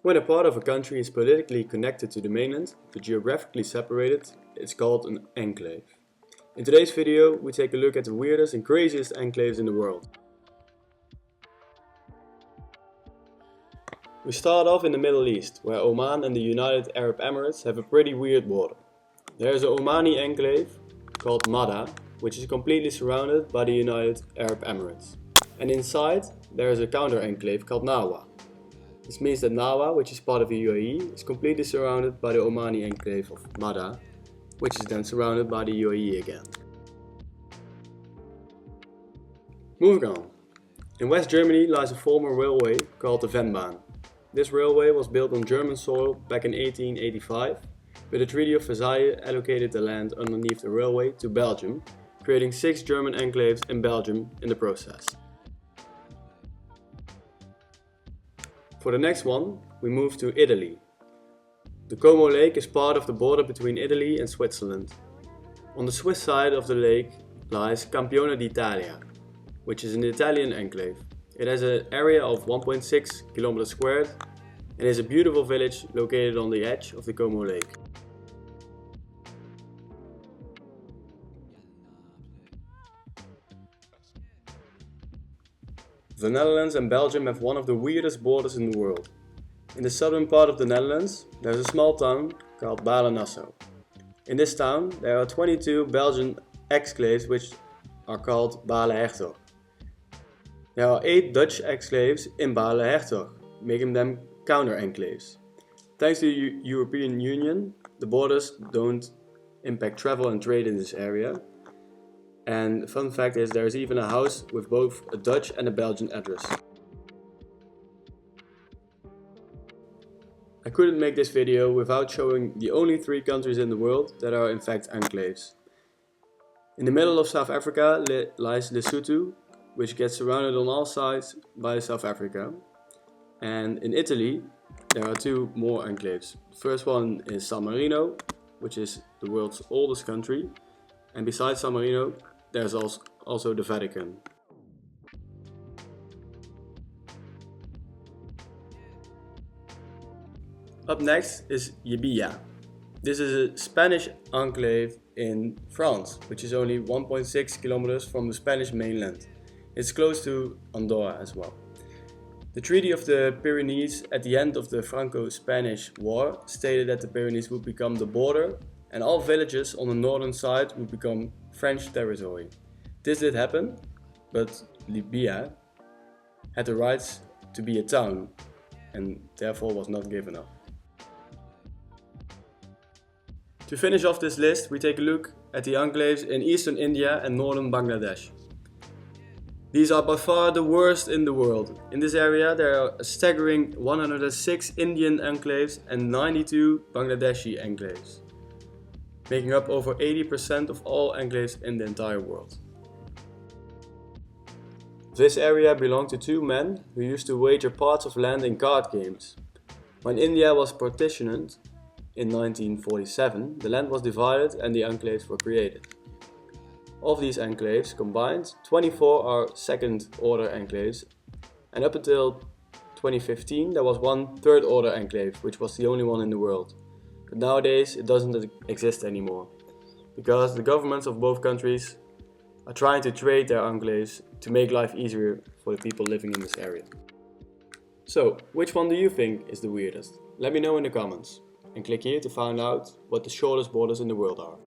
When a part of a country is politically connected to the mainland, but geographically separated, it's called an enclave. In today's video, we take a look at the weirdest and craziest enclaves in the world. We start off in the Middle East, where Oman and the United Arab Emirates have a pretty weird border. There is a Omani enclave called Madha, which is completely surrounded by the United Arab Emirates. And inside, there is a counter enclave called Nawa. This means that Nawa, which is part of the UAE, is completely surrounded by the Omani enclave of Madha, which is then surrounded by the UAE again. Moving on. In West Germany lies a former railway called the Vennbahn. This railway was built on German soil back in 1885, but the Treaty of Versailles allocated the land underneath the railway to Belgium, creating 6 German enclaves in Belgium in the process. For the next one, we move to Italy. The Como Lake is part of the border between Italy and Switzerland. On the Swiss side of the lake lies Campione d'Italia, which is an Italian enclave. It has an area of 1.6 km squared and is a beautiful village located on the edge of the Como Lake. The Netherlands and Belgium have one of the weirdest borders in the world. In the southern part of the Netherlands, there is a small town called Balen-Nassau. In this town, there are 22 Belgian exclaves which are called Bale-Hertog. There are 8 Dutch exclaves in Bale-Hertog, making them counter-enclaves. Thanks to the European Union, the borders don't impact travel and trade in this area. And the fun fact is there is even a house with both a Dutch and a Belgian address. I couldn't make this video without showing the only 3 countries in the world that are in fact enclaves. In the middle of South Africa lies Lesotho, which gets surrounded on all sides by South Africa. And in Italy there are 2 more enclaves. The first one is San Marino, which is the world's oldest country. And besides San Marino, there's also the Vatican. Up next is Ibiza. This is a Spanish enclave in France, which is only 1.6 kilometers from the Spanish mainland. It's close to Andorra as well. The Treaty of the Pyrenees at the end of the Franco-Spanish War stated that the Pyrenees would become the border and all villages on the northern side would become French territory. This did happen, but Ibiza had the rights to be a town and therefore was not given up. To finish off this list, we take a look at the enclaves in eastern India and northern Bangladesh. These are by far the worst in the world. In this area there are a staggering 106 Indian enclaves and 92 Bangladeshi enclaves, making up over 80% of all enclaves in the entire world. This area belonged to 2 men who used to wager parts of land in card games. When India was partitioned in 1947, the land was divided and the enclaves were created. Of these enclaves combined, 24 are second-order enclaves, and up until 2015 there was one third-order enclave, which was the only one in the world. But nowadays it doesn't exist anymore, because the governments of both countries are trying to trade their enclaves to make life easier for the people living in this area. So, which one do you think is the weirdest? Let me know in the comments, and click here to find out what the shortest borders in the world are.